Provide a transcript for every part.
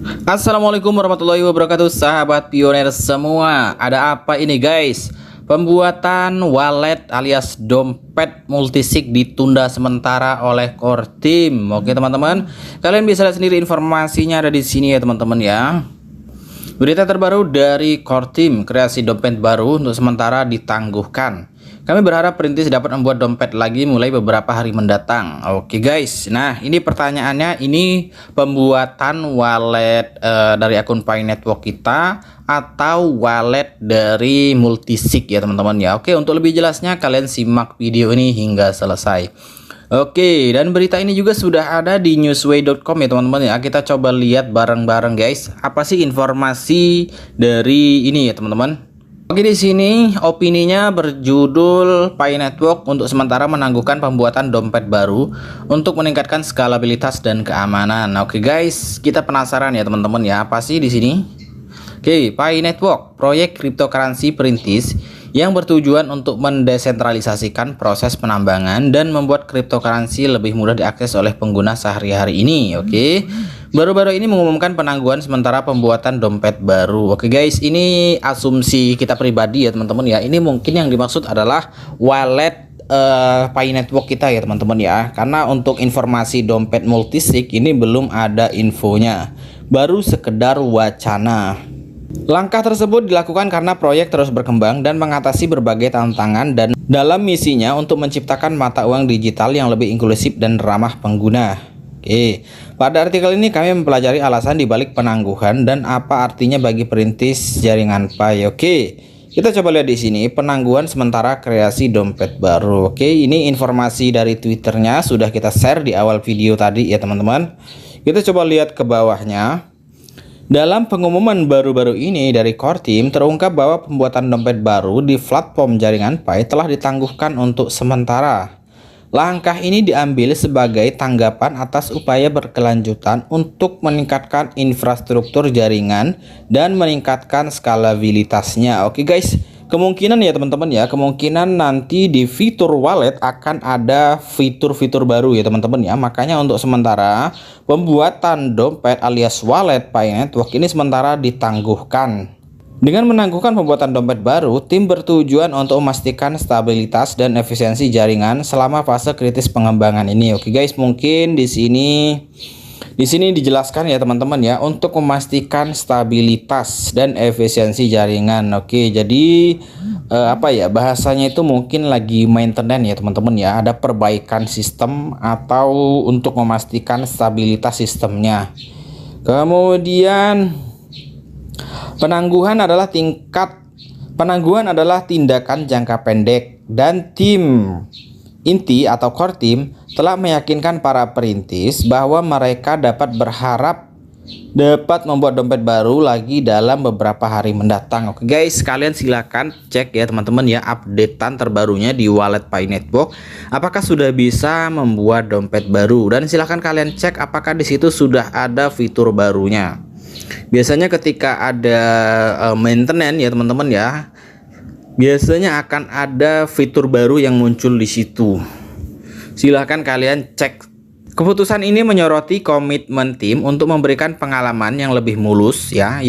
Assalamualaikum warahmatullahi wabarakatuh, sahabat pioner semua. Ada apa ini guys? Pembuatan wallet alias dompet multisig ditunda sementara oleh core team. Oke teman-teman, kalian bisa lihat sendiri informasinya ada di sini ya teman-teman ya. Berita terbaru dari core team, kreasi dompet baru untuk sementara ditangguhkan. Kami berharap Perintis dapat membuat dompet lagi mulai beberapa hari mendatang. Oke guys, nah ini pertanyaannya, ini pembuatan wallet dari akun Pi Network kita atau wallet dari multisig ya teman-teman ya. Oke, untuk lebih jelasnya kalian simak video ini hingga selesai. Oke, dan berita ini juga sudah ada di newsway.com ya teman-teman ya. Kita coba lihat bareng-bareng guys, apa sih informasi dari ini ya teman-teman. Oke, di sini opininya berjudul Pi Network untuk sementara menangguhkan pembuatan dompet baru untuk meningkatkan skalabilitas dan keamanan. Oke guys, kita penasaran ya teman-teman ya, apa sih di sini? Oke, Pi Network, proyek cryptocurrency perintis yang bertujuan untuk mendesentralisasikan proses penambangan dan membuat cryptocurrency lebih mudah diakses oleh pengguna sehari-hari ini. Oke, baru-baru ini mengumumkan penangguhan sementara pembuatan dompet baru. Oke guys, ini asumsi kita pribadi ya teman-teman ya. Ini mungkin yang dimaksud adalah wallet Pi Network kita ya teman-teman ya. Karena untuk informasi dompet multisig ini belum ada infonya, baru sekedar wacana. Langkah tersebut dilakukan karena proyek terus berkembang dan mengatasi berbagai tantangan dan dalam misinya untuk menciptakan mata uang digital yang lebih inklusif dan ramah pengguna. Oke, pada artikel ini kami mempelajari alasan dibalik penangguhan dan apa artinya bagi perintis jaringan Pi. Oke, kita coba lihat di sini penangguhan sementara kreasi dompet baru. Oke, ini informasi dari Twitternya sudah kita share di awal video tadi ya teman-teman. Kita coba lihat ke bawahnya. Dalam pengumuman baru-baru ini dari core team terungkap bahwa pembuatan dompet baru di platform jaringan Pi telah ditangguhkan untuk sementara. Langkah ini diambil sebagai tanggapan atas upaya berkelanjutan untuk meningkatkan infrastruktur jaringan dan meningkatkan skalabilitasnya. Oke guys, kemungkinan ya teman-teman ya, kemungkinan nanti di fitur wallet akan ada fitur-fitur baru ya teman-teman ya. Makanya untuk sementara pembuatan dompet alias wallet Pi Network ini sementara ditangguhkan. Dengan menangguhkan pembuatan dompet baru, tim bertujuan untuk memastikan stabilitas dan efisiensi jaringan selama fase kritis pengembangan ini. Oke guys, mungkin di sini dijelaskan ya teman-teman ya, untuk memastikan stabilitas dan efisiensi jaringan. Oke, jadi apa ya bahasanya itu, mungkin lagi maintenance ya teman-teman ya, ada perbaikan sistem atau untuk memastikan stabilitas sistemnya. Kemudian penangguhan adalah tindakan jangka pendek dan tim inti atau core team telah meyakinkan para perintis bahwa mereka dapat membuat dompet baru lagi dalam beberapa hari mendatang. Oke guys, kalian silakan cek ya teman-teman ya updatean terbarunya di wallet Pi Network. Apakah sudah bisa membuat dompet baru, dan silakan kalian cek apakah di situ sudah ada fitur barunya. Biasanya ketika ada maintenance ya teman-teman ya, biasanya akan ada fitur baru yang muncul di situ. Silahkan kalian cek. Keputusan ini menyoroti komitmen tim untuk memberikan pengalaman yang lebih mulus ya,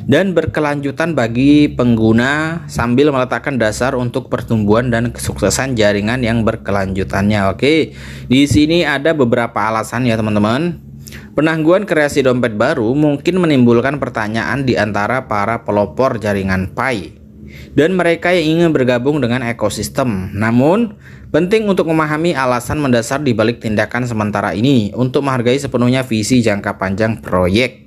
dan berkelanjutan bagi pengguna sambil meletakkan dasar untuk pertumbuhan dan kesuksesan jaringan yang berkelanjutannya. Oke, di sini ada beberapa alasan ya teman-teman. Penangguhan kreasi dompet baru mungkin menimbulkan pertanyaan di antara para pelopor jaringan Pi dan mereka yang ingin bergabung dengan ekosistem. Namun, penting untuk memahami alasan mendasar di balik tindakan sementara ini untuk menghargai sepenuhnya visi jangka panjang proyek.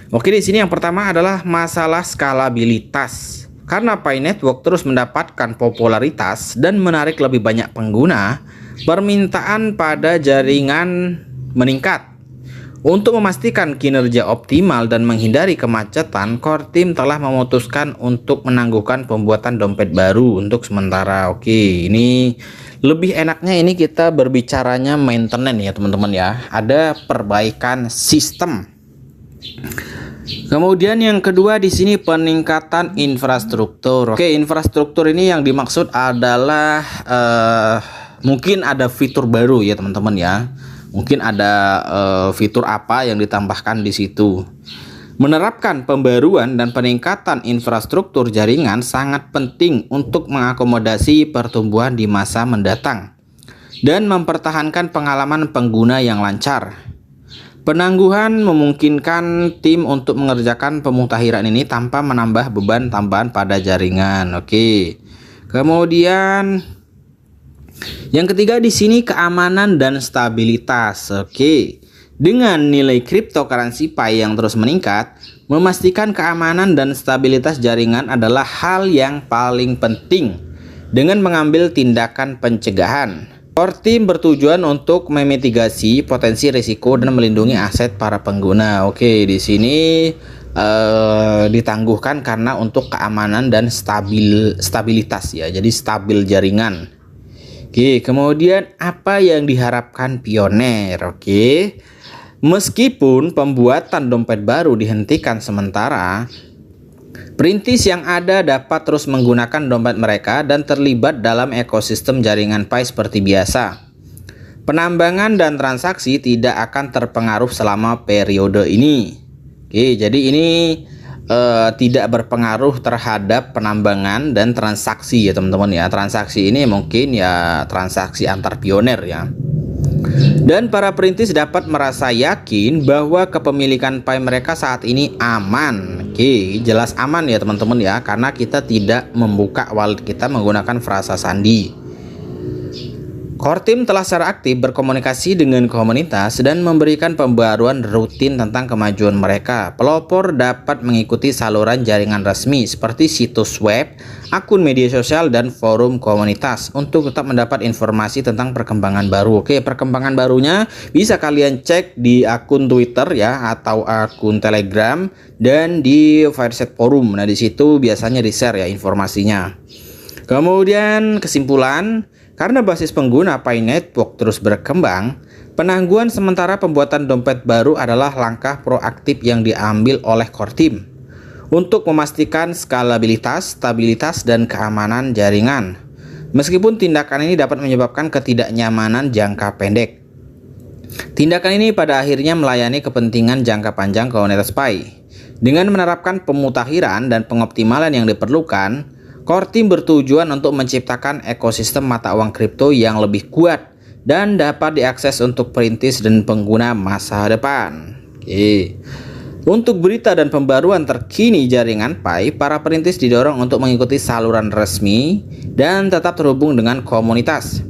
Oke, di sini yang pertama adalah masalah skalabilitas. Karena Pi Network terus mendapatkan popularitas dan menarik lebih banyak pengguna, permintaan pada jaringan meningkat. Untuk memastikan kinerja optimal dan menghindari kemacetan, core team telah memutuskan untuk menangguhkan pembuatan dompet baru untuk sementara. Oke, ini lebih enaknya ini kita berbicaranya maintenance ya teman-teman ya. Ada perbaikan sistem. Kemudian yang kedua di sini peningkatan infrastruktur. Oke, infrastruktur ini yang dimaksud adalah mungkin ada fitur baru ya teman-teman ya. Mungkin ada fitur apa yang ditambahkan di situ. Menerapkan pembaruan dan peningkatan infrastruktur jaringan sangat penting untuk mengakomodasi pertumbuhan di masa mendatang dan mempertahankan pengalaman pengguna yang lancar. Penangguhan memungkinkan tim untuk mengerjakan pemutahiran ini tanpa menambah beban tambahan pada jaringan. Oke. Kemudian yang ketiga di sini keamanan dan stabilitas. Oke. Dengan nilai cryptocurrency Pi yang terus meningkat, memastikan keamanan dan stabilitas jaringan adalah hal yang paling penting dengan mengambil tindakan pencegahan. Core Team bertujuan untuk memitigasi potensi risiko dan melindungi aset para pengguna. Oke, di sini ditangguhkan karena untuk keamanan dan stabilitas ya. Jadi stabil jaringan. Oke, kemudian apa yang diharapkan Pioneer? Oke. Meskipun pembuatan dompet baru dihentikan sementara, perintis yang ada dapat terus menggunakan dompet mereka dan terlibat dalam ekosistem jaringan Pi seperti biasa. Penambangan dan transaksi tidak akan terpengaruh selama periode ini. Oke, jadi ini tidak berpengaruh terhadap penambangan dan transaksi ya teman-teman ya. Transaksi ini mungkin ya transaksi antar Pioneer ya. Dan para perintis dapat merasa yakin bahwa kepemilikan Pi mereka saat ini aman. Oke, jelas aman ya teman-teman ya, karena kita tidak membuka wallet kita menggunakan frasa sandi. Core Team telah secara aktif berkomunikasi dengan komunitas dan memberikan pembaruan rutin tentang kemajuan mereka. Pelopor dapat mengikuti saluran jaringan resmi seperti situs web, akun media sosial, dan forum komunitas untuk tetap mendapat informasi tentang perkembangan baru. Oke, perkembangan barunya bisa kalian cek di akun Twitter ya, atau akun Telegram, dan di Fireset Forum. Nah, di situ biasanya di-share ya informasinya. Kemudian kesimpulan, karena basis pengguna Pi Network terus berkembang, penangguhan sementara pembuatan dompet baru adalah langkah proaktif yang diambil oleh Core Team untuk memastikan skalabilitas, stabilitas, dan keamanan jaringan. Meskipun tindakan ini dapat menyebabkan ketidaknyamanan jangka pendek, tindakan ini pada akhirnya melayani kepentingan jangka panjang komunitas Pi. Dengan menerapkan pemutakhiran dan pengoptimalan yang diperlukan, Core Team bertujuan untuk menciptakan ekosistem mata uang kripto yang lebih kuat dan dapat diakses untuk perintis dan pengguna masa depan. Oke. Untuk berita dan pembaruan terkini jaringan Pi, para perintis didorong untuk mengikuti saluran resmi dan tetap terhubung dengan komunitas.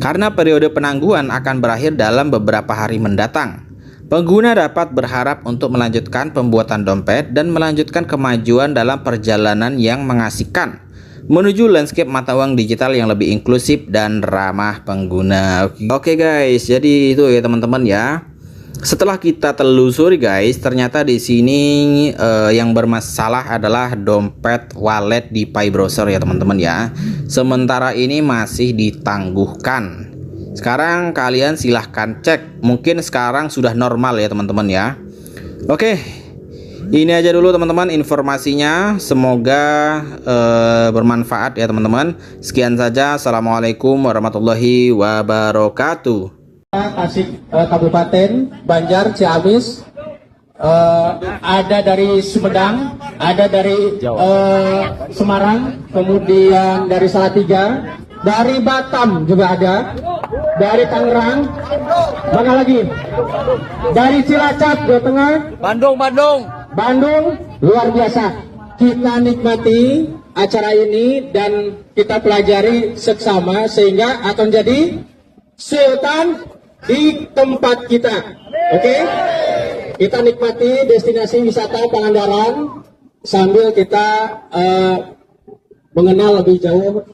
Karena periode penangguhan akan berakhir dalam beberapa hari mendatang, pengguna dapat berharap untuk melanjutkan pembuatan dompet dan melanjutkan kemajuan dalam perjalanan yang mengasihkan menuju landscape mata uang digital yang lebih inklusif dan ramah pengguna. Oke guys, jadi itu ya teman-teman ya. Setelah kita telusuri guys, ternyata di sini yang bermasalah adalah dompet wallet di Pi browser ya teman-teman ya. Sementara ini masih ditangguhkan. Sekarang kalian silahkan cek, mungkin sekarang sudah normal ya teman-teman ya. Oke. Ini aja dulu teman-teman informasinya, semoga bermanfaat ya teman-teman. Sekian saja, assalamualaikum warahmatullahi wabarakatuh. Tasik Kabupaten, Banjar, Ciamis, ada dari Sumedang, ada dari Semarang, kemudian dari Salatiga, dari Batam juga ada, dari Tangerang, mana lagi? Dari Cilacap, Jawa Tengah, Bandung, luar biasa. Kita nikmati acara ini dan kita pelajari seksama sehingga akan jadi sultan di tempat kita. Oke? Kita nikmati destinasi wisata Pangandaran sambil kita mengenal lebih jauh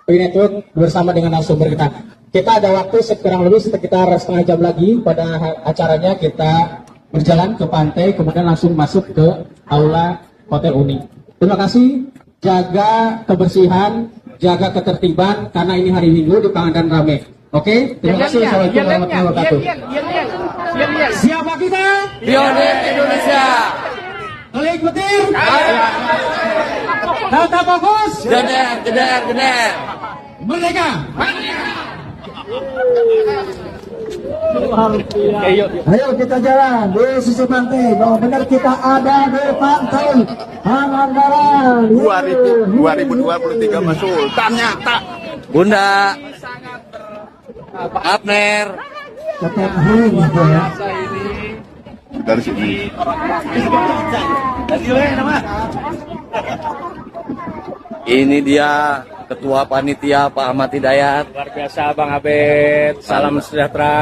Pi Network bersama dengan narasumber kita. Kita ada waktu kurang lebih sekitar setengah jam lagi pada acaranya. Kita berjalan ke pantai, kemudian langsung masuk ke aula Hotel Uni. Terima kasih, jaga kebersihan, jaga ketertiban, karena ini hari Minggu di Pangandaran rame. Oke, terima kasih. Assalamualaikum warahmatullahi wabarakatuh. Siapa kita? Pioneer Indonesia. Klik petir. Data fokus. Geder. Merdeka. Ayo kita jalan di sisi pantai. Bahwa benar kita ada di pantai Pangandaran. 2023 Mas Sultan nyata. Bunda Abner Tetap hing ya. Dari sini. ini dia ketua panitia Pak Ahmad Hidayat. Luar biasa Bang Abed, salam sejahtera.